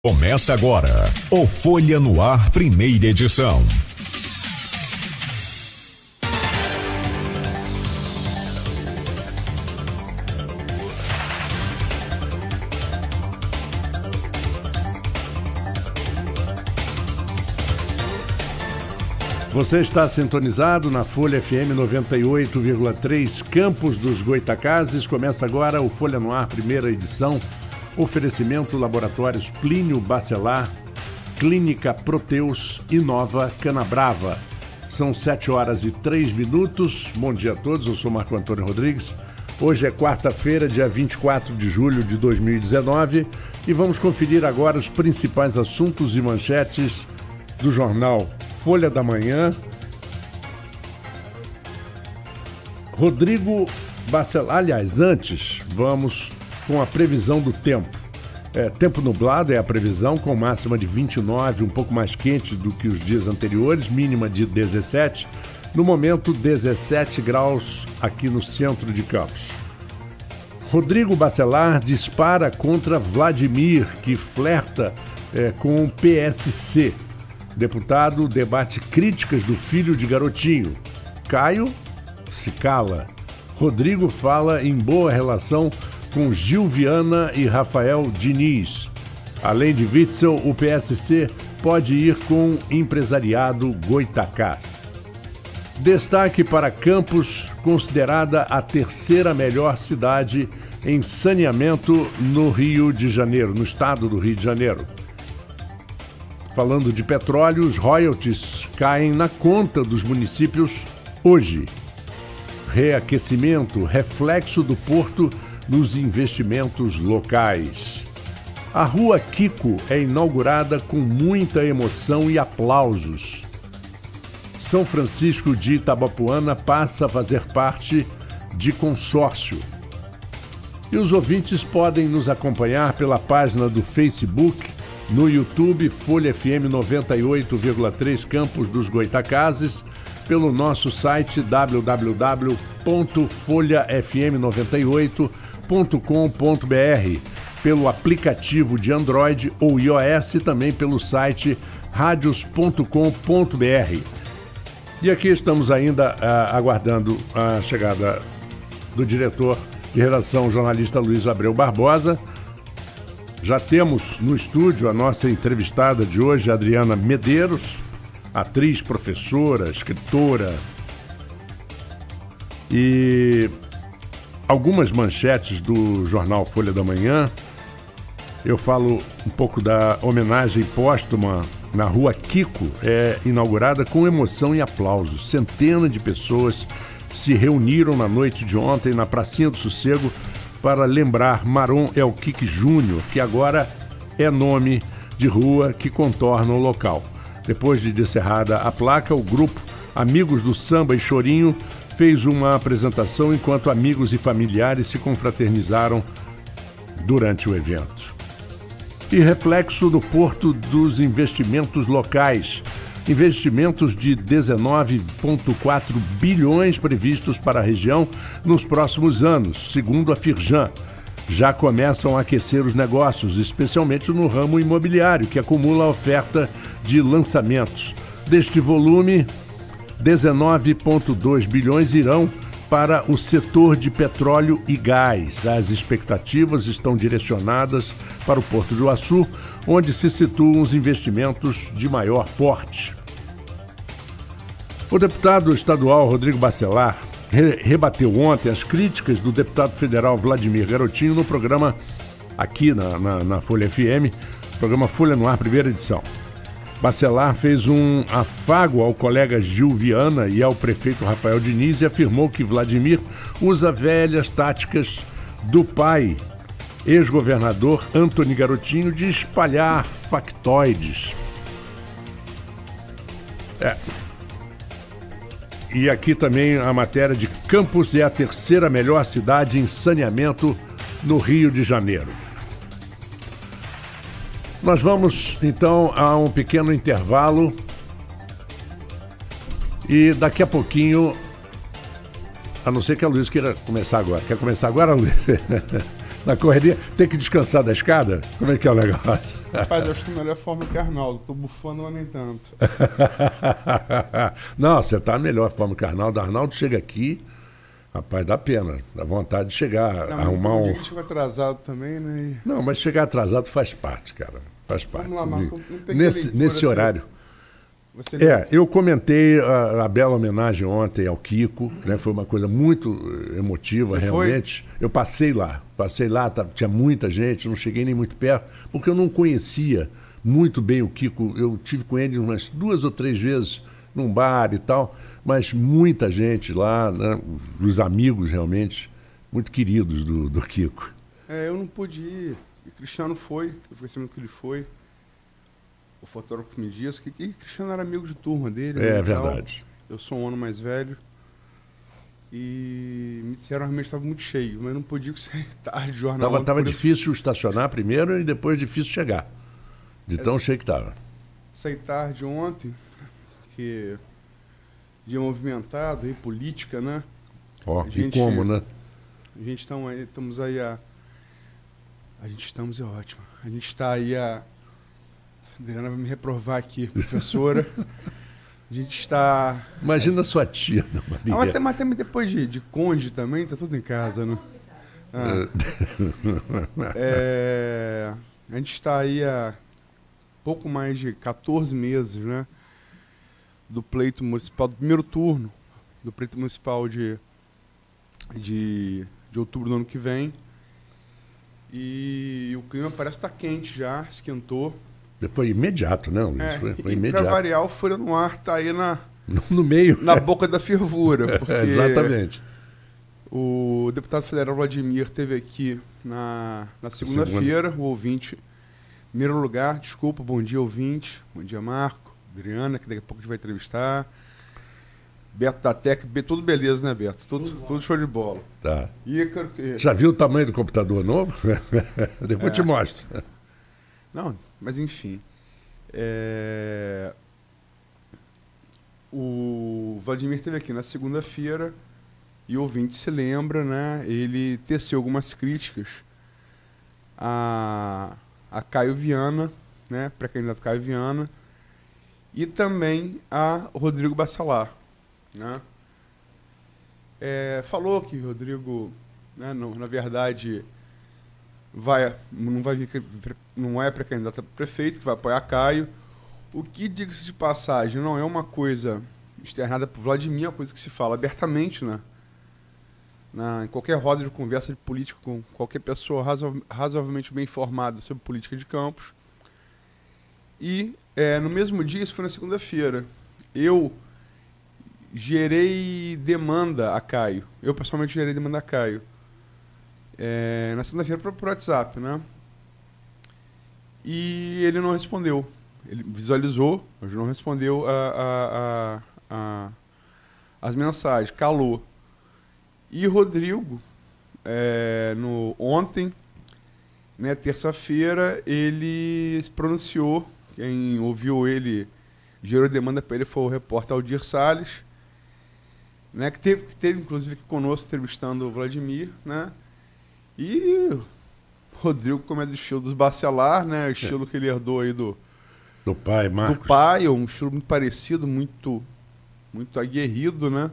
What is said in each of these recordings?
Começa agora o Folha no Ar, primeira edição. Você está sintonizado na Folha FM 98,3, Campos dos Goitacazes. Começa agora o Folha no Ar, primeira edição. Oferecimento Laboratórios Plínio Bacelar, Clínica Proteus e Nova Canabrava. São 7h03. Bom dia a todos, eu sou Marco Antônio Rodrigues. Hoje é quarta-feira, dia 24 de julho de 2019 e vamos conferir agora os principais assuntos e manchetes do jornal Folha da Manhã. Rodrigo Bacelar, aliás, antes, vamos com a previsão do tempo. Tempo nublado é a previsão, com máxima de 29, um pouco mais quente do que os dias anteriores, mínima de 17. No momento, 17 graus aqui no centro de Campos. Rodrigo Bacelar dispara contra Vladimir, que flerta com o PSC. Deputado debate críticas do filho de Garotinho. Caio se cala. Rodrigo fala em boa relação com Gil Viana e Rafael Diniz. Além de Witzel, o PSC pode ir com empresariado Goitacás. Destaque para Campos, considerada a terceira melhor cidade em saneamento no Rio de Janeiro, no estado do Rio de Janeiro. Falando de petróleo, os royalties caem na conta dos municípios hoje. Reaquecimento, reflexo do porto nos investimentos locais. A Rua Kiko é inaugurada com muita emoção e aplausos. São Francisco de Itabapoana passa a fazer parte de consórcio. E os ouvintes podem nos acompanhar pela página do Facebook, no YouTube Folha FM 98,3 Campos dos Goitacazes, pelo nosso site www.folhafm98.com.br, pelo aplicativo de Android ou iOS e também pelo site radios.com.br. E aqui estamos ainda aguardando a chegada do diretor de redação, jornalista Luiz Abreu Barbosa. Já temos no estúdio a nossa entrevistada de hoje, Adriana Medeiros, atriz, professora, escritora. E algumas manchetes do jornal Folha da Manhã. Eu falo um pouco da homenagem póstuma na Rua Kiko, inaugurada com emoção e aplausos. Centenas de pessoas se reuniram na noite de ontem na Pracinha do Sossego para lembrar Maron El Kiki Júnior, que agora é nome de rua que contorna o local. Depois de descerrada a placa, o grupo Amigos do Samba e Chorinho fez uma apresentação enquanto amigos e familiares se confraternizaram durante o evento. E reflexo do Porto dos investimentos locais. Investimentos de 19,4 bilhões previstos para a região nos próximos anos, segundo a Firjan. Já começam a aquecer os negócios, especialmente no ramo imobiliário, que acumula a oferta de lançamentos. Deste volume, 19,2 bilhões irão para o setor de petróleo e gás. As expectativas estão direcionadas para o Porto de Açu, onde se situam os investimentos de maior porte. O deputado estadual Rodrigo Bacelar rebateu ontem as críticas do deputado federal Vladimir Garotinho no programa aqui na Folha FM, programa Folha no Ar, primeira edição. Bacelar fez um afago ao colega Gil Viana e ao prefeito Rafael Diniz e afirmou que Vladimir usa velhas táticas do pai, ex-governador Antony Garotinho, de espalhar factoides. E aqui também a matéria de Campos é a terceira melhor cidade em saneamento no Rio de Janeiro. Nós vamos, então, a um pequeno intervalo e daqui a pouquinho, a não ser que a Luiz queira começar agora. Quer começar agora, Luiz? Na correria, tem que descansar da escada? Como é que é o negócio? Rapaz, eu acho que a melhor forma que o Arnaldo. Tô bufando, mas nem tanto. Não, você tá na melhor forma que o Arnaldo. Arnaldo chega aqui, rapaz, dá pena. Dá vontade de chegar, Não, arrumar um um... dia que chegou atrasado também, né? Não, mas chegar atrasado faz parte, cara. Faz parte. Vamos lá, Marco. Não peguei Nesse leitura, horário. Você Eu comentei a bela homenagem ontem ao Kiko, né? Foi uma coisa muito emotiva, Você realmente. Eu passei lá, tinha muita gente, não cheguei nem muito perto, porque eu não conhecia muito bem o Kiko. Eu tive com ele umas 2 ou 3 vezes num bar e tal, mas muita gente lá, né? Os amigos realmente muito queridos do Kiko. eu não pude ir. O Cristiano foi, eu fiquei sabendo que ele foi. O fotógrafo me disse que Cristiano era amigo de turma dele. É né, verdade. Eu sou um ano mais velho. E me disseram que realmente estava muito cheio, mas não podia ser tarde de jornal. Tava difícil estacionar primeiro e depois difícil chegar. De tão cheio que tava. Saí tarde ontem, que dia movimentado, aí, política, né? Ó, A e gente- como, né? A gente estamos aí a... A gente estamos, é ótimo. A gente está aí a... A Adriana vai me reprovar aqui, professora. A gente está... Imagina a sua tia, Ana Maria. mas também depois de Conde também, tá tudo em casa, né? A gente está aí há pouco mais de 14 meses, né? Do pleito municipal, do primeiro turno, do pleito municipal de outubro do ano que vem. E o clima parece estar quente já, esquentou. Foi imediato, não? Foi E para imediato. variar, o Folha no Ar está aí No meio. na boca da fervura. Porque Exatamente. o deputado federal Vladimir esteve aqui na segunda-feira, o ouvinte. Em primeiro lugar, desculpa, bom dia, ouvinte. Bom dia, Marco, Adriana, que daqui a pouco a gente vai entrevistar. Beto da Tec, tudo beleza, né, Beto? Tudo show de bola. Tá. Ícaro, Já viu o tamanho do computador novo? Depois eu te mostro. Não, mas enfim. O Vladimir esteve aqui na segunda-feira e o ouvinte se lembra, né? Ele teceu algumas críticas a Caio Viana, né? Pré-candidato Caio Viana, e também a Rodrigo Bacelar, né? Falou que Rodrigo, né, na verdade, não é pré-candidato a prefeito, que vai apoiar Caio. O que, diga-se de passagem, não é uma coisa externada por Vladimir, é uma coisa que se fala abertamente, né? Em qualquer roda de conversa de política com qualquer pessoa razoavelmente bem informada sobre política de Campos. E no mesmo dia, isso foi na segunda-feira, eu gerei demanda a Caio. Eu, pessoalmente, gerei demanda a Caio. Na segunda-feira por WhatsApp, né? E ele não respondeu. Ele visualizou, mas não respondeu as mensagens, calou. E Rodrigo, ontem, né, terça-feira, ele se pronunciou. Quem ouviu ele, gerou demanda para ele, foi o repórter Aldir Salles, né, que teve inclusive aqui conosco entrevistando o Vladimir, né? E Rodrigo, como é do estilo dos Bacelar, né? O estilo que ele herdou aí do pai, Marcos. Do pai, um estilo muito parecido, muito aguerrido, né?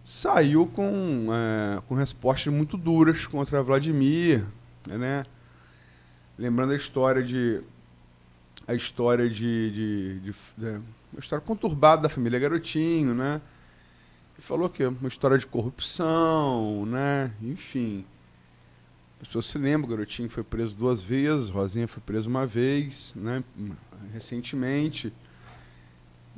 Saiu com respostas muito duras contra Vladimir, né? Lembrando a história uma história conturbada da família Garotinho, né? E falou que é uma história de corrupção, né? Enfim. As pessoas se lembram, o Garotinho foi preso 2 vezes, Rosinha foi preso 1 vez, né? Recentemente.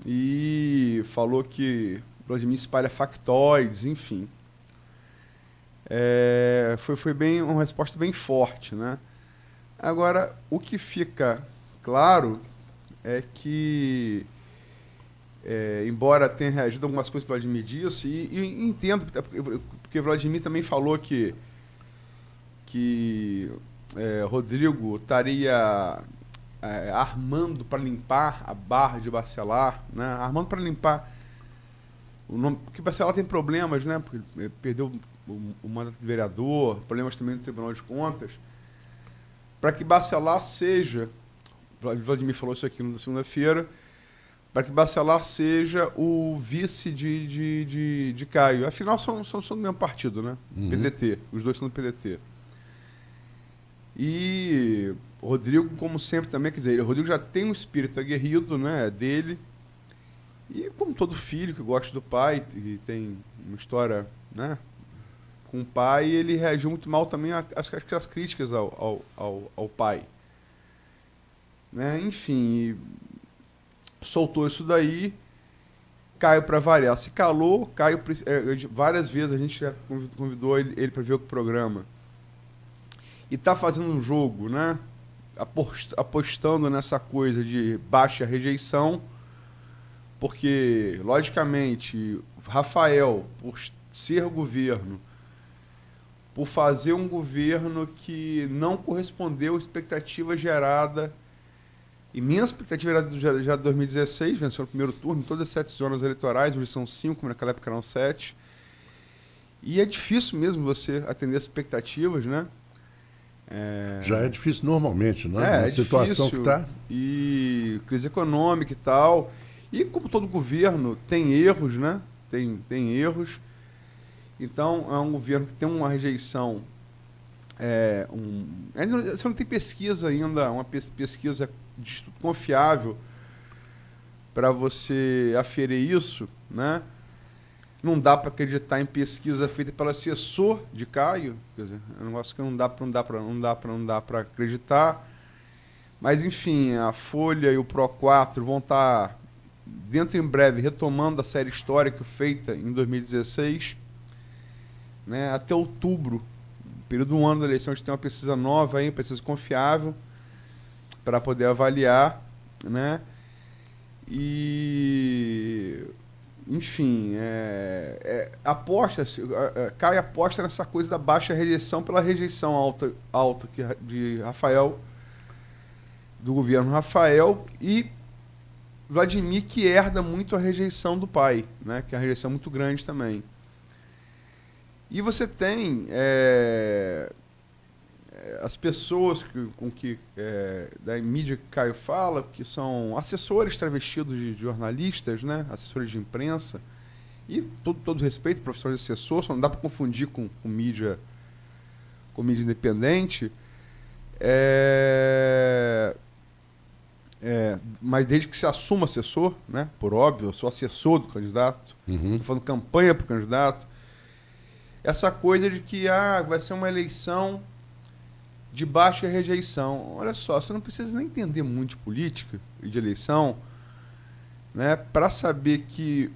E falou que Vladimir espalha factoides, enfim. Foi uma resposta bem forte, né? Agora, o que fica claro é que, embora tenha reagido a algumas coisas que o Vladimir disse, e entendo, porque o Vladimir também falou que Rodrigo estaria armando para limpar a barra de Bacelar, né? Armando para limpar o nome, porque Bacelar tem problemas, né? Porque ele perdeu o mandato de vereador, problemas também no Tribunal de Contas, para que Bacelar seja, o Vladimir falou isso aqui na segunda-feira, para que Bacelar seja o vice de Caio. Afinal, são do mesmo partido, né? PDT. Os dois são do PDT. E o Rodrigo, como sempre, também, quer dizer, o Rodrigo já tem um espírito aguerrido, né? Dele. E como todo filho que gosta do pai, e tem uma história, né? Com o pai, ele reagiu muito mal também às críticas ao pai. Né? Enfim, soltou isso daí, Caio, para variar, se calou. Caio, várias vezes a gente já convidou ele para ver o programa. E está fazendo um jogo, né? Apostando nessa coisa de baixa rejeição, porque, logicamente, Rafael, por ser governo, por fazer um governo que não correspondeu à expectativa gerada, imensa expectativa já de 2016, venceu no primeiro turno, todas as 7 zonas eleitorais, hoje são 5, naquela época eram 7. E é difícil mesmo você atender as expectativas, né? Já é difícil normalmente, né? Na situação difícil, que está. E crise econômica e tal. E como todo governo tem erros, né? Tem erros. Então, é um governo que tem uma rejeição. Você não tem pesquisa ainda, uma pesquisa de estudo confiável para você aferir isso, né? Não dá para acreditar em pesquisa feita pelo assessor de Caio, quer dizer, é um negócio que não dá para acreditar. Mas, enfim, a Folha e o Pro4 vão estar, dentro em breve, retomando a série histórica feita em 2016, né? Até outubro, período do ano da eleição, a gente tem uma pesquisa nova, aí, pesquisa confiável, para poder avaliar, né? E, enfim, Caio aposta nessa coisa da baixa rejeição pela rejeição alta de Rafael, do governo Rafael, e Vladimir, que herda muito a rejeição do pai, né? Que é uma rejeição muito grande também. E você tem as pessoas da mídia que Caio fala, que são assessores travestidos de jornalistas, né? Assessores de imprensa, e todo respeito, profissão de assessor, só não dá para confundir com mídia independente. Mas desde que se assuma assessor, né? Por óbvio, eu sou assessor do candidato, estou fazendo campanha para o candidato. Essa coisa de que vai ser uma eleição de baixa rejeição. Olha só, você não precisa nem entender muito de política e de eleição, né, para saber que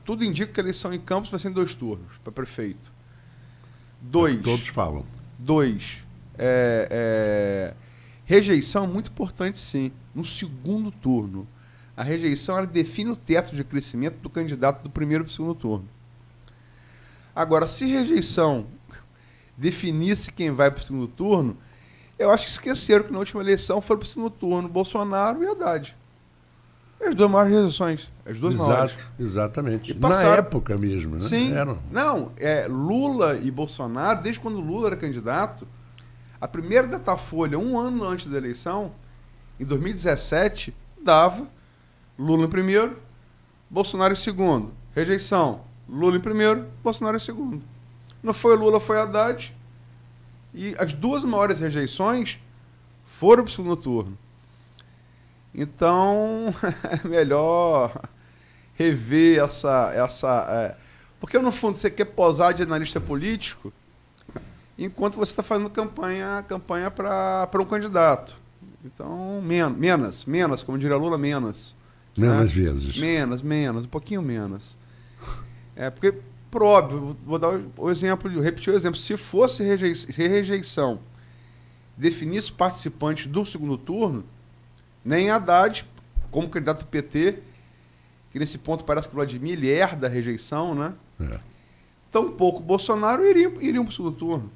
tudo indica que a eleição em Campos vai ser em 2 turnos para prefeito. 2. Todos falam. 2. Rejeição é muito importante, sim. No segundo turno, a rejeição ela define o teto de crescimento do candidato do primeiro para o segundo turno. Agora, se rejeição definisse quem vai para o segundo turno, eu acho que esqueceram que na última eleição foram para o segundo turno Bolsonaro e Haddad. As 2 maiores rejeições. As 2 maiores. Exatamente. Passaram... Na época mesmo, né? Sim. Não, Lula e Bolsonaro, desde quando Lula era candidato, a primeira Datafolha, 1 ano antes da eleição, em 2017, dava Lula em primeiro, Bolsonaro em segundo. Rejeição. Lula em primeiro, Bolsonaro em segundo. Não foi Lula, foi Haddad. E as 2 maiores rejeições foram para o segundo turno. Então, é melhor rever porque, no fundo, você quer posar de analista político enquanto você está fazendo campanha para um candidato. Então, menos, como diria Lula, menos. Menos vezes. Menos, um pouquinho menos. Porque, por óbvio, vou dar o exemplo, repetir o exemplo, se fosse rejeição definisse participantes do segundo turno, nem Haddad, como candidato do PT, que nesse ponto parece que o Vladimir ele herda a rejeição, né? Tampouco Bolsonaro iriam para o segundo turno.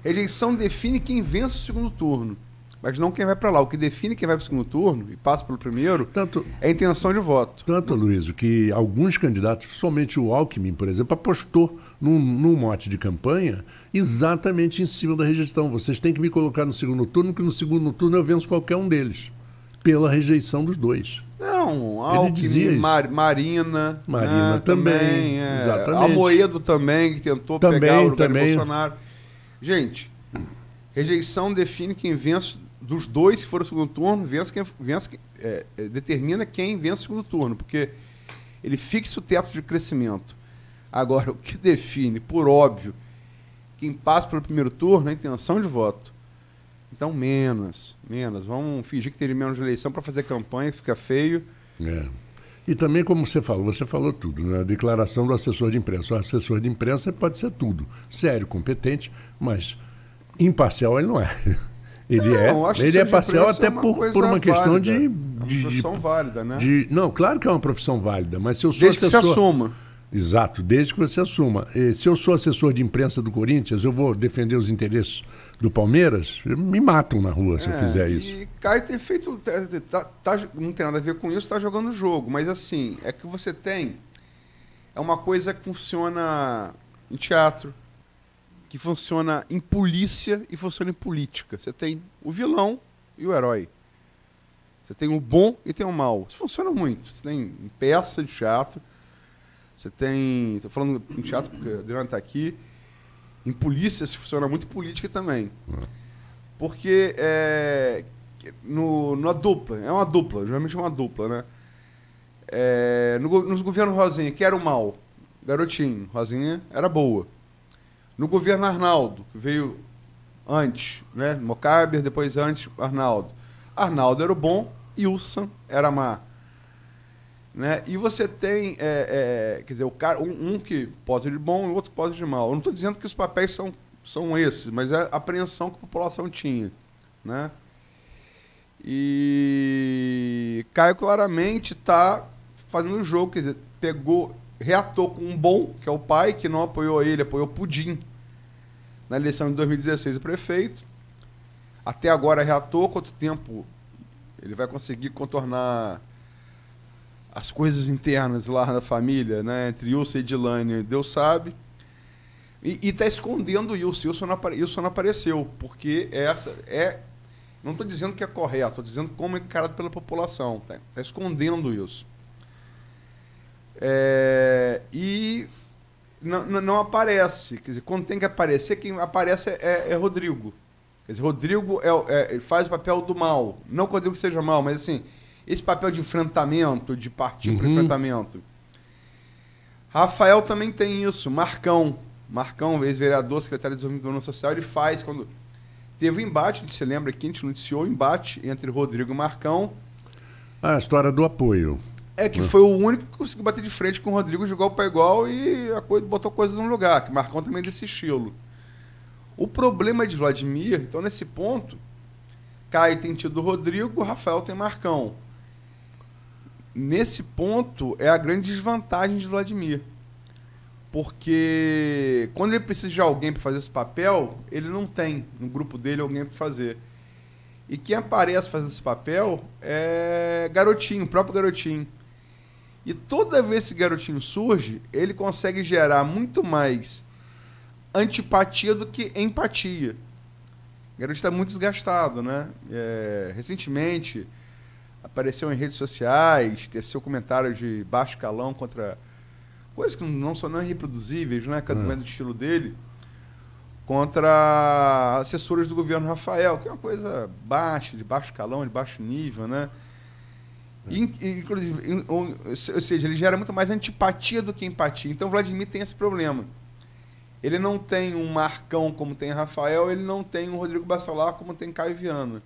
Rejeição define quem vence o segundo turno. mas não quem vai para lá. O que define quem vai para o segundo turno e passa pelo primeiro é a intenção de voto. Tanto, Luiz, que alguns candidatos, principalmente o Alckmin, por exemplo, apostou num mote de campanha exatamente em cima da rejeição. Vocês têm que me colocar no segundo turno, que no segundo turno eu venço qualquer um deles, pela rejeição dos dois. Não, Alckmin, Marina né, também, exatamente. Amoedo também, que tentou pegar o lugar de Bolsonaro. Gente, rejeição define quem vence dos dois, se for o segundo turno, determina quem vence o segundo turno, porque ele fixa o teto de crescimento. Agora, o que define, por óbvio, quem passa pelo primeiro turno é a intenção de voto. Então, menos. Vamos fingir que tem menos eleição para fazer campanha, que fica feio. E também, como você falou tudo, né? A declaração do assessor de imprensa. O assessor de imprensa pode ser tudo. Sério, competente, mas imparcial ele não é. Ele é parcial até por uma questão de profissão válida, né? Não, claro que é uma profissão válida, mas se eu sou desde assessor... que se assuma. Exato, desde que você assuma. Se eu sou assessor de imprensa do Corinthians, eu vou defender os interesses do Palmeiras, me matam na rua se eu fizer isso. E Caio tem feito... não tem nada a ver com isso, está jogando o jogo, mas assim, é que você tem... É uma coisa que funciona em teatro, que funciona em polícia e funciona em política. Você tem o vilão e o herói. Você tem o bom e tem o mal. Isso funciona muito. Você tem peça de teatro, você tem... Estou falando em teatro porque o Adriano está aqui. Em polícia se funciona muito, em política também. Porque na dupla, é uma dupla, geralmente é uma dupla, né? Nos governos Rosinha, que era o mal, garotinho, Rosinha era boa. No governo Arnaldo, que veio antes, né? Mocaber, depois antes Arnaldo. Arnaldo era o bom e Ilson era má. Né? E você tem, quer dizer, o cara, um que posa de bom e o outro que posa de mal. Eu não estou dizendo que os papéis são esses, mas é a apreensão que a população tinha. Né? E Caio claramente está fazendo o jogo, quer dizer, reatou com um bom, que é o pai, que não apoiou ele, apoiou Pudim na eleição de 2016 do prefeito. Até agora reatou. Quanto tempo ele vai conseguir contornar as coisas internas lá na família, né, entre Ilson e Edilane, Deus sabe. E está escondendo o Ilson. Ilson não apareceu, porque não estou dizendo que é correto, estou dizendo como é encarado pela população. Está escondendo isso. E não aparece. Quer dizer, quando tem que aparecer, quem aparece é Rodrigo. Quer dizer, Rodrigo faz o papel do mal. Não que o Rodrigo seja mal, mas assim, esse papel de enfrentamento, de partir para enfrentamento. Rafael também tem isso. Marcão, ex-vereador, secretário de Desenvolvimento Social, ele faz quando... Teve um embate, você lembra aqui, a gente noticiou o embate entre Rodrigo e Marcão. A história do apoio. Que foi o único que conseguiu bater de frente com o Rodrigo, de igual para igual e botou coisas no lugar, que Marcão também é desse estilo. O problema de Vladimir, então nesse ponto, Caio tem tido o Rodrigo, Rafael tem Marcão. Nesse ponto é a grande desvantagem de Vladimir. Porque quando ele precisa de alguém para fazer esse papel, ele não tem no grupo dele alguém para fazer. E quem aparece fazendo esse papel é Garotinho, o próprio Garotinho. E toda vez que esse Garotinho surge, ele consegue gerar muito mais antipatia do que empatia. O Garotinho está muito desgastado, né? Recentemente apareceu em redes sociais, teceu comentários de baixo calão contra coisas que não são irreproduzíveis, né? Cada um é do estilo dele, contra assessores do governo Rafael, que é uma coisa baixa, de baixo calão, de baixo nível, né? Inclusive, ou seja, ele gera muito mais antipatia do que empatia. Então, o Vladimir tem esse problema. Ele não tem um Marcão como tem Rafael, ele não tem um Rodrigo Bacelar como tem Caio Viana.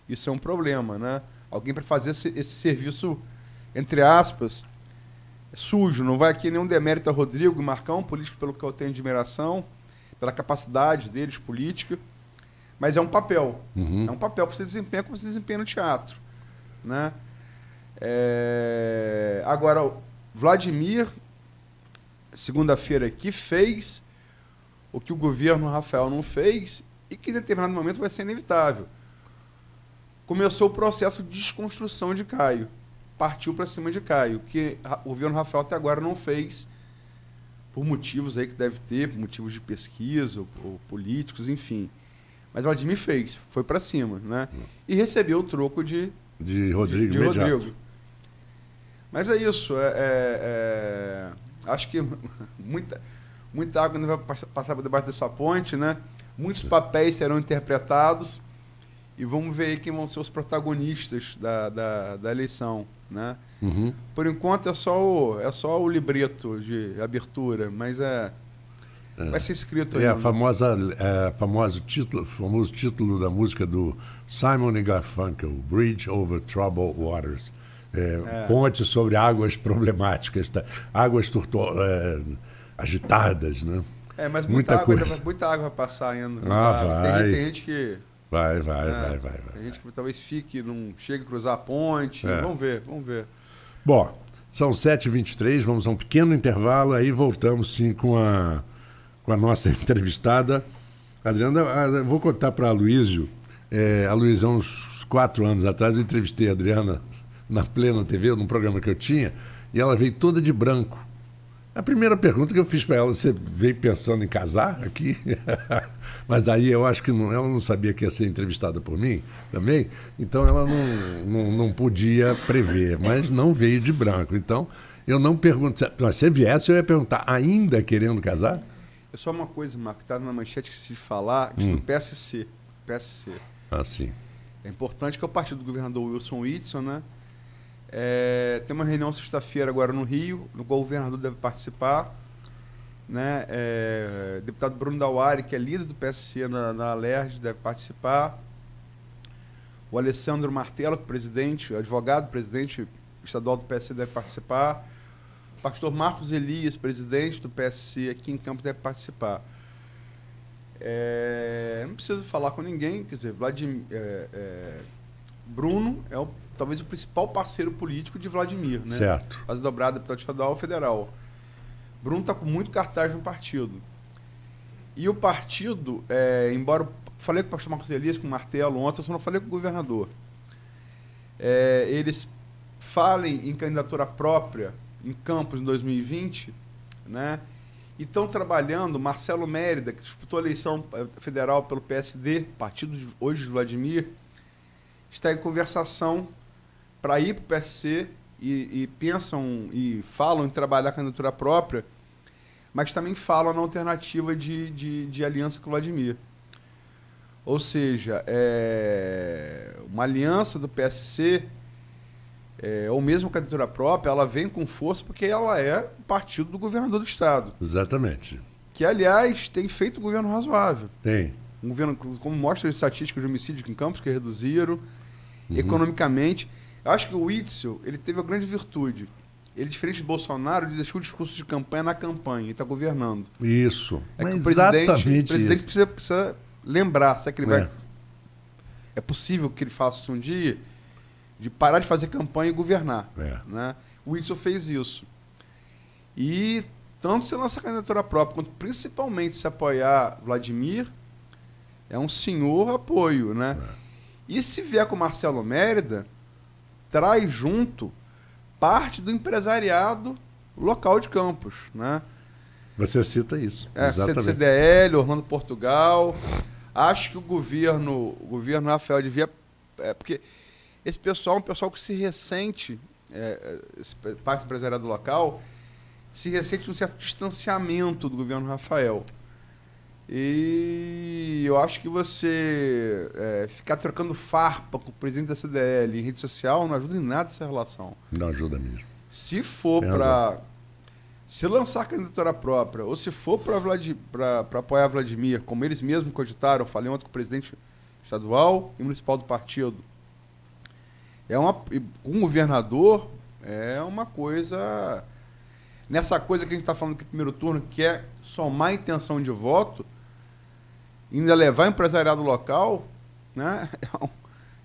Isso é um problema, né? Alguém para fazer esse serviço, entre aspas, sujo. Não vai aqui nenhum demérito a Rodrigo e Marcão, político pelo que eu tenho admiração, pela capacidade deles, política. Mas é um papel. É um papel que você desempenha como você desempenha no teatro. Né? Agora, Vladimir, segunda-feira aqui, fez o que o governo Rafael não fez e que em determinado momento vai ser inevitável. começou o processo de desconstrução de Caio. Partiu para cima de Caio, que o governo Rafael até agora não fez, por motivos aí que deve ter, por motivos de pesquisa, ou políticos, enfim. Mas Vladimir fez, foi para cima, né? E recebeu o troco de Rodrigo. Mas é isso. Acho que muita água ainda vai passar por debaixo dessa ponte, né? Muitos papéis serão interpretados e vamos ver aí quem vão ser os protagonistas da eleição, né? Uhum. Por enquanto é só o libreto de abertura, mas vai ser escrito aí. É famoso título da música do Simon e Garfunkel, Bridge Over Troubled Waters. Ponte sobre águas problemáticas, águas agitadas, né? Mas muita água vai passar ainda. Vai. Tem gente que... Vai. Tem gente que talvez não chegue a cruzar a ponte. Vamos ver. Bom, são 7h23, vamos a um pequeno intervalo, aí voltamos sim com a nossa entrevistada. Adriana, eu vou contar para a Aloysio. A Aloysio, uns 4 anos atrás, eu entrevistei a Adriana na Plena TV, num programa que eu tinha, e ela veio toda de branco. A primeira pergunta que eu fiz para ela: você veio pensando em casar aqui? Mas aí eu acho que ela não sabia que ia ser entrevistada por mim também, então ela não podia prever, mas não veio de branco. Então eu não pergunto, se você viesse eu ia perguntar: ainda querendo casar? É só uma coisa, Marco, que está na manchete que se falar, do PSC. Ah, sim. É importante que é o partido do governador Wilson Witzel, né? Tem uma reunião sexta-feira agora no Rio, no qual o governador deve participar, né? Deputado Bruno Dauari, que é líder do PSC na Alerj, deve participar. O Alessandro Martello, advogado, presidente estadual do PSC, deve participar. O pastor Marcos Elias, presidente do PSC aqui em Campos, deve participar. Não preciso falar com ninguém, quer dizer, Bruno talvez o principal parceiro político de Vladimir, né? Certo. Faz dobrada deputado estadual ou federal. Bruno está com muito cartaz no partido. E o partido, embora falei com o pastor Marcos Elias, com o Martelo ontem, eu só não falei com o governador. Eles falem em candidatura própria em Campos em 2020, né? E estão trabalhando. Marcelo Mérida, que disputou a eleição federal pelo PSD, partido hoje de Vladimir, está em conversação para ir para o PSC e pensam e falam em trabalhar a candidatura própria, mas também falam na alternativa de aliança com o Vladimir. Ou seja, uma aliança do PSC, ou mesmo candidatura própria, ela vem com força porque ela é o partido do governador do estado. Exatamente. Que, aliás, tem feito um governo razoável. Tem. Um governo, como mostra as estatísticas de homicídio aqui em Campos, que reduziram. Economicamente. Eu acho que o Witzel, ele teve a grande virtude. Ele, diferente de Bolsonaro, ele deixou o discurso de campanha na campanha e está governando. Isso. Que o presidente precisa lembrar, sabe que ele vai... É possível que ele faça isso um dia, de parar de fazer campanha e governar. Né? O Witzel fez isso. E tanto se lança a candidatura própria, quanto principalmente se apoiar Vladimir, é um senhor apoio, né? E se vier com o Marcelo Mérida, traz junto parte do empresariado local de Campos, né? Você cita isso. Exatamente. CDL, Orlando Portugal. Acho que o governo Rafael devia... porque esse pessoal é um pessoal que se ressente, parte do empresariado local, se ressente de um certo distanciamento do governo Rafael. E eu acho que você ficar trocando farpa com o presidente da CDL em rede social não ajuda em nada essa relação. Não ajuda mesmo. Se for para... Se lançar a candidatura própria, ou se for para apoiar Vladimir, como eles mesmos cogitaram, eu falei ontem com o presidente estadual e municipal do partido, com o governador, é uma coisa... Nessa coisa que a gente está falando aqui no primeiro turno, que é somar intenção de voto, ainda levar empresariado local, né?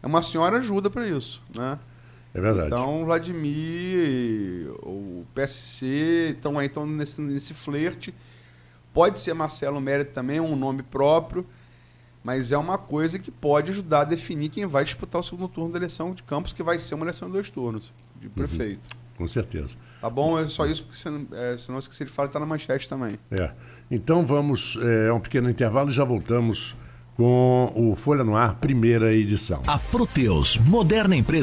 É uma senhora ajuda para isso, né? É verdade. Então, Vladimir, o PSC estão nesse flerte. Pode ser Marcelo Mérida também, um nome próprio. Mas é uma coisa que pode ajudar a definir quem vai disputar o segundo turno da eleição de Campos, que vai ser uma eleição em 2 turnos de prefeito. Com certeza. Tá bom? É só isso, porque senão eu esqueci de falar, está na manchete também. Então vamos a um pequeno intervalo e já voltamos com o Folha no Ar, primeira edição. A Proteus, moderna empresa